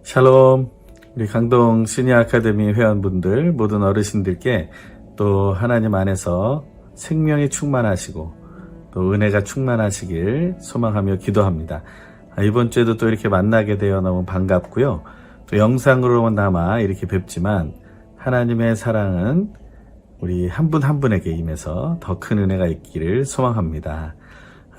샬롬. 우리 강동 시니어 아카데미 회원분들, 모든 어르신들께 또 하나님 안에서 생명이 충만하시고 또 은혜가 충만하시길 소망하며 기도합니다. 이번 주에도 또 이렇게 만나게 되어 너무 반갑고요. 또 영상으로나마 이렇게 뵙지만 하나님의 사랑은 우리 한 분 한 분에게 임해서 더 큰 은혜가 있기를 소망합니다.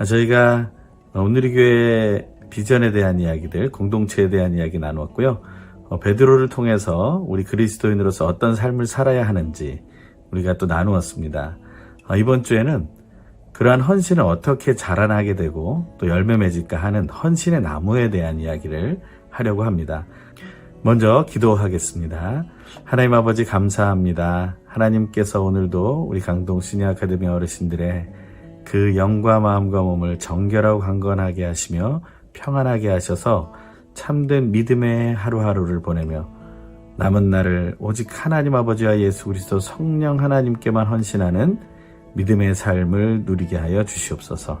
저희가 오늘의 교회 비전에 대한 이야기들, 공동체에 대한 이야기 나누었고요. 베드로를 통해서 우리 그리스도인으로서 어떤 삶을 살아야 하는지 우리가 또 나누었습니다. 이번 주에는 그러한 헌신을 어떻게 자라나게 되고 또 열매 맺을까 하는 헌신의 나무에 대한 이야기를 하려고 합니다. 먼저 기도하겠습니다. 하나님 아버지 감사합니다. 하나님께서 오늘도 우리 강동 시니어 아카데미 어르신들의 그 영과 마음과 몸을 정결하고 강건하게 하시며 평안하게 하셔서 참된 믿음의 하루하루를 보내며 남은 날을 오직 하나님 아버지와 예수 그리스도 성령 하나님께만 헌신하는 믿음의 삶을 누리게 하여 주시옵소서.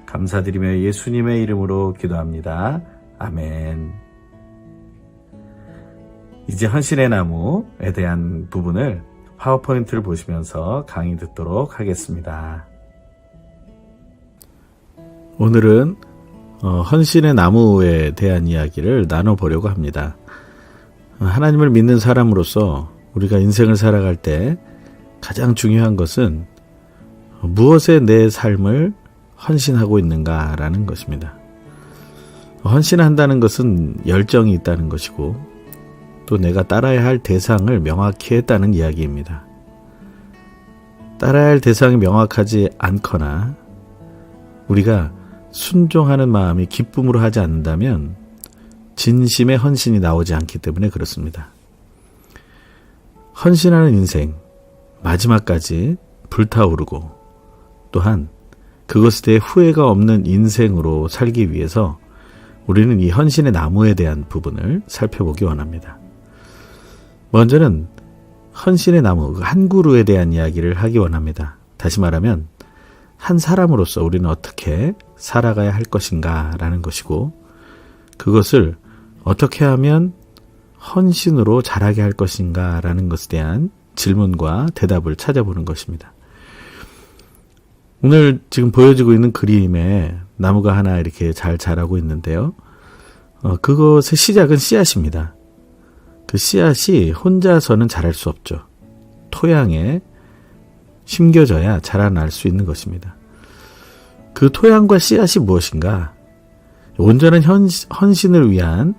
감사드리며 예수님의 이름으로 기도합니다. 아멘. 이제 헌신의 나무에 대한 부분을 파워포인트를 보시면서 강의 듣도록 하겠습니다. 오늘은 헌신의 나무에 대한 이야기를 나눠보려고 합니다. 하나님을 믿는 사람으로서 우리가 인생을 살아갈 때 가장 중요한 것은 무엇에 내 삶을 헌신하고 있는가라는 것입니다. 헌신한다는 것은 열정이 있다는 것이고 또 내가 따라야 할 대상을 명확히 했다는 이야기입니다. 따라야 할 대상이 명확하지 않거나 우리가 순종하는 마음이 기쁨으로 하지 않는다면 진심의 헌신이 나오지 않기 때문에 그렇습니다. 헌신하는 인생, 마지막까지 불타오르고 또한 그것에 대해 후회가 없는 인생으로 살기 위해서 우리는 이 헌신의 나무에 대한 부분을 살펴보기 원합니다. 먼저는 헌신의 나무, 한 그루에 대한 이야기를 하기 원합니다. 다시 말하면 한 사람으로서 우리는 어떻게 살아가야 할 것인가 라는 것이고 그것을 어떻게 하면 헌신으로 자라게 할 것인가 라는 것에 대한 질문과 대답을 찾아보는 것입니다. 오늘 지금 보여지고 있는 그림에 나무가 하나 이렇게 잘 자라고 있는데요. 그것의 시작은 씨앗입니다. 그 씨앗이 혼자서는 자랄 수 없죠. 토양에 심겨져야 자라날 수 있는 것입니다. 그 토양과 씨앗이 무엇인가? 온전한 헌신을 위한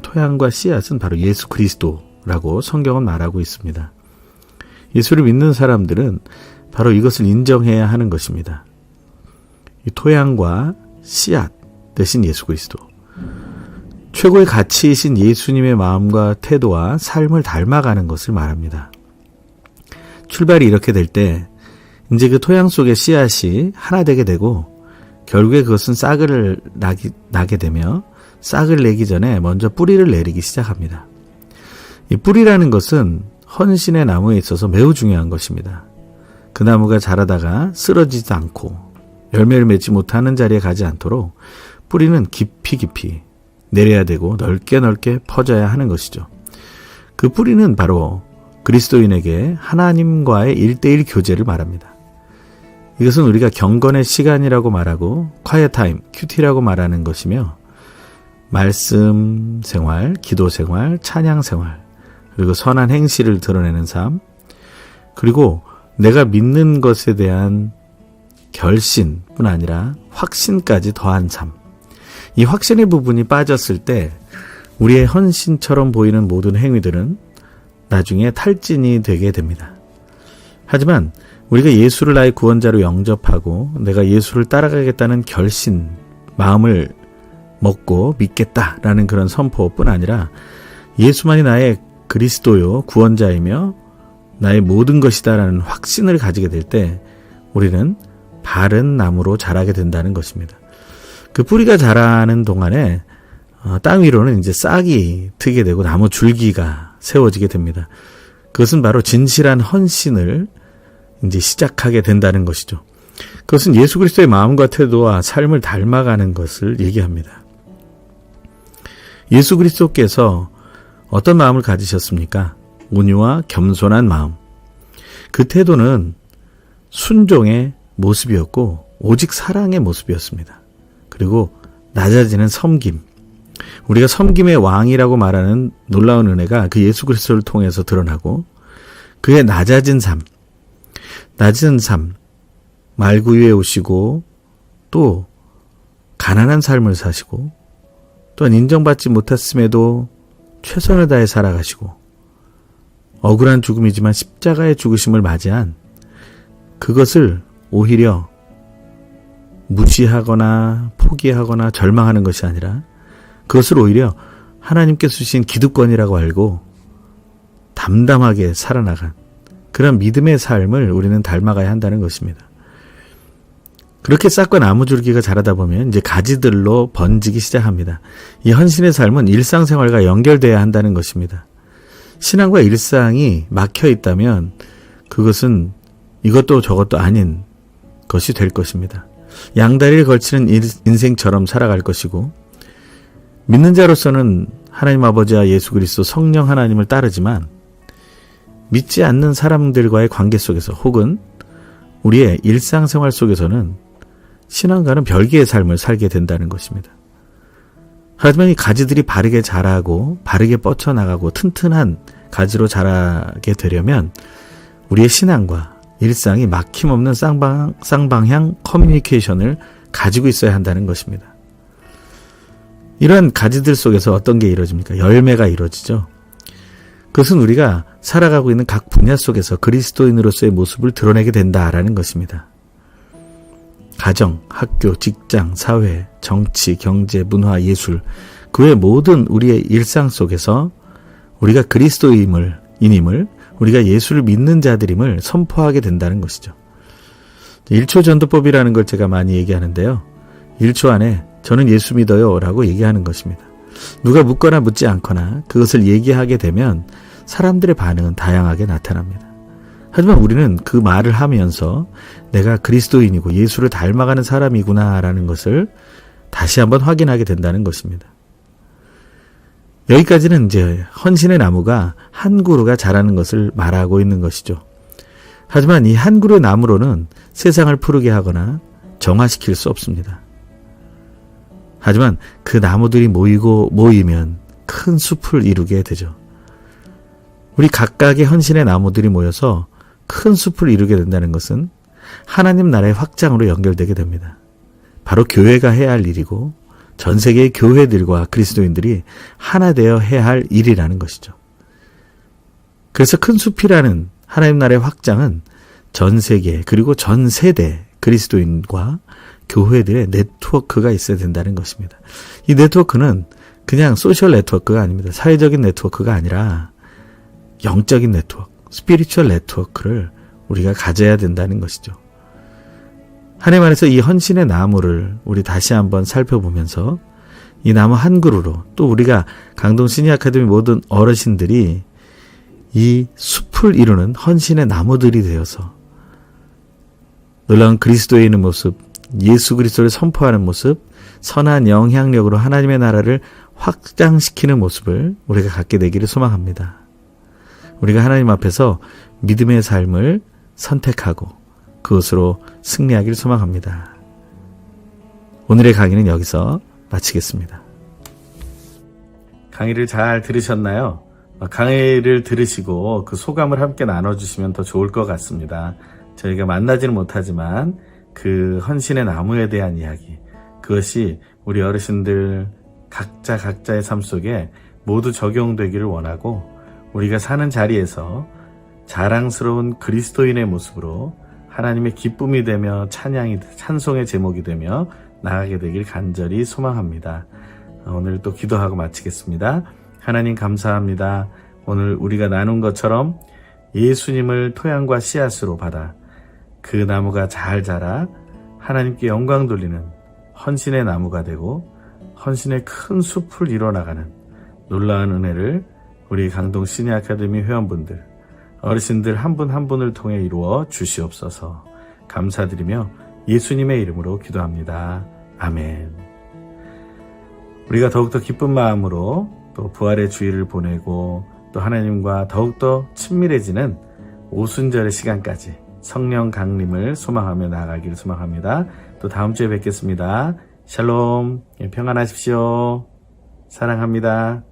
토양과 씨앗은 바로 예수 그리스도라고 성경은 말하고 있습니다. 예수를 믿는 사람들은 바로 이것을 인정해야 하는 것입니다. 이 토양과 씨앗 대신 예수 그리스도. 최고의 가치이신 예수님의 마음과 태도와 삶을 닮아가는 것을 말합니다. 출발이 이렇게 될 때 이제 그 토양 속의 씨앗이 하나 되게 되고 결국에 그것은 싹을 나게 되며 싹을 내기 전에 먼저 뿌리를 내리기 시작합니다. 이 뿌리라는 것은 헌신의 나무에 있어서 매우 중요한 것입니다. 그 나무가 자라다가 쓰러지지도 않고 열매를 맺지 못하는 자리에 가지 않도록 뿌리는 깊이 내려야 되고 넓게 퍼져야 하는 것이죠. 그 뿌리는 바로 그리스도인에게 하나님과의 1:1 교제를 말합니다. 이것은 우리가 경건의 시간이라고 말하고 quiet time, 큐티라고 말하는 것이며 말씀 생활, 기도 생활, 찬양 생활, 그리고 선한 행실을 드러내는 삶, 그리고 내가 믿는 것에 대한 결신뿐 아니라 확신까지 더한 삶. 이 확신의 부분이 빠졌을 때 우리의 헌신처럼 보이는 모든 행위들은 나중에 탈진이 되게 됩니다. 하지만 우리가 예수를 나의 구원자로 영접하고 내가 예수를 따라가겠다는 결신, 마음을 먹고 믿겠다라는 그런 선포뿐 아니라 예수만이 나의 그리스도요 구원자이며 나의 모든 것이다라는 확신을 가지게 될 때 우리는 바른 나무로 자라게 된다는 것입니다. 그 뿌리가 자라는 동안에 땅 위로는 이제 싹이 트게 되고 나무 줄기가 세워지게 됩니다. 그것은 바로 진실한 헌신을 이제 시작하게 된다는 것이죠. 그것은 예수 그리스도의 마음과 태도와 삶을 닮아가는 것을 얘기합니다. 예수 그리스도께서 어떤 마음을 가지셨습니까? 온유와 겸손한 마음. 그 태도는 순종의 모습이었고 오직 사랑의 모습이었습니다. 그리고 낮아지는 섬김. 우리가 섬김의 왕이라고 말하는 놀라운 은혜가 그 예수 그리스도를 통해서 드러나고 그의 낮은 삶, 말구 위에 오시고 또 가난한 삶을 사시고 또한 인정받지 못했음에도 최선을 다해 살아가시고 억울한 죽음이지만 십자가의 죽으심을 맞이한 그것을 오히려 무시하거나 포기하거나 절망하는 것이 아니라 그것을 오히려 하나님께서 주신 기득권이라고 알고 담담하게 살아나간 그런 믿음의 삶을 우리는 닮아가야 한다는 것입니다. 그렇게 싹과 나무줄기가 자라다 보면 이제 가지들로 번지기 시작합니다. 이 헌신의 삶은 일상생활과 연결돼야 한다는 것입니다. 신앙과 일상이 막혀 있다면 그것은 이것도 저것도 아닌 것이 될 것입니다. 양다리를 걸치는 인생처럼 살아갈 것이고 믿는 자로서는 하나님 아버지와 예수 그리스도 성령 하나님을 따르지만 믿지 않는 사람들과의 관계 속에서 혹은 우리의 일상생활 속에서는 신앙과는 별개의 삶을 살게 된다는 것입니다. 하지만 이 가지들이 바르게 자라고 바르게 뻗쳐나가고 튼튼한 가지로 자라게 되려면 우리의 신앙과 일상이 막힘없는 쌍방향 커뮤니케이션을 가지고 있어야 한다는 것입니다. 이러한 가지들 속에서 어떤 게 이루어집니까? 열매가 이루어지죠. 그것은 우리가 살아가고 있는 각 분야 속에서 그리스도인으로서의 모습을 드러내게 된다라는 것입니다. 가정, 학교, 직장, 사회, 정치, 경제, 문화, 예술 그 외 모든 우리의 일상 속에서 우리가 그리스도인임을 우리가 예수를 믿는 자들임을 선포하게 된다는 것이죠. 1초 전도법이라는 걸 제가 많이 얘기하는데요. 1초 안에 저는 예수 믿어요 라고 얘기하는 것입니다. 누가 묻거나 묻지 않거나 그것을 얘기하게 되면 사람들의 반응은 다양하게 나타납니다. 하지만 우리는 그 말을 하면서 내가 그리스도인이고 예수를 닮아가는 사람이구나 라는 것을 다시 한번 확인하게 된다는 것입니다. 여기까지는 이제 헌신의 나무가 한 그루가 자라는 것을 말하고 있는 것이죠. 하지만 이 한 그루의 나무로는 세상을 푸르게 하거나 정화시킬 수 없습니다. 하지만 그 나무들이 모이면 큰 숲을 이루게 되죠. 우리 각각의 헌신의 나무들이 모여서 큰 숲을 이루게 된다는 것은 하나님 나라의 확장으로 연결되게 됩니다. 바로 교회가 해야 할 일이고 전 세계의 교회들과 그리스도인들이 하나 되어 해야 할 일이라는 것이죠. 그래서 큰 숲이라는 하나님 나라의 확장은 전 세계 그리고 전 세대 그리스도인과 교회들의 네트워크가 있어야 된다는 것입니다. 이 네트워크는 그냥 소셜 네트워크가 아닙니다. 사회적인 네트워크가 아니라 영적인 네트워크, 스피리추얼 네트워크를 우리가 가져야 된다는 것이죠. 하나님 안에서 이 헌신의 나무를 우리 다시 한번 살펴보면서 이 나무 한 그루로 또 우리가 강동 시니 아카데미 모든 어르신들이 이 숲을 이루는 헌신의 나무들이 되어서 놀라운 그리스도인의 모습, 예수 그리스도를 선포하는 모습, 선한 영향력으로 하나님의 나라를 확장시키는 모습을 우리가 갖게 되기를 소망합니다. 우리가 하나님 앞에서 믿음의 삶을 선택하고 그것으로 승리하기를 소망합니다. 오늘의 강의는 여기서 마치겠습니다. 강의를 잘 들으셨나요? 강의를 들으시고 그 소감을 함께 나눠주시면 더 좋을 것 같습니다. 저희가 만나지는 못하지만 그 헌신의 나무에 대한 이야기, 그것이 우리 어르신들 각자의 삶 속에 모두 적용되기를 원하고 우리가 사는 자리에서 자랑스러운 그리스도인의 모습으로 하나님의 기쁨이 되며 찬송의 제목이 되며 나아가게 되길 간절히 소망합니다. 오늘 또 기도하고 마치겠습니다. 하나님 감사합니다. 오늘 우리가 나눈 것처럼 예수님을 토양과 씨앗으로 받아 그 나무가 잘 자라 하나님께 영광 돌리는 헌신의 나무가 되고 헌신의 큰 숲을 이뤄나가는 놀라운 은혜를 우리 강동 시니 아카데미 회원분들, 어르신들 한 분 한 분을 통해 이루어 주시옵소서. 감사드리며 예수님의 이름으로 기도합니다. 아멘. 우리가 더욱더 기쁜 마음으로 또 부활의 주일을 보내고 또 하나님과 더욱더 친밀해지는 오순절의 시간까지 성령 강림을 소망하며 나아가기를 소망합니다. 또 다음 주에 뵙겠습니다. 샬롬, 평안하십시오. 사랑합니다.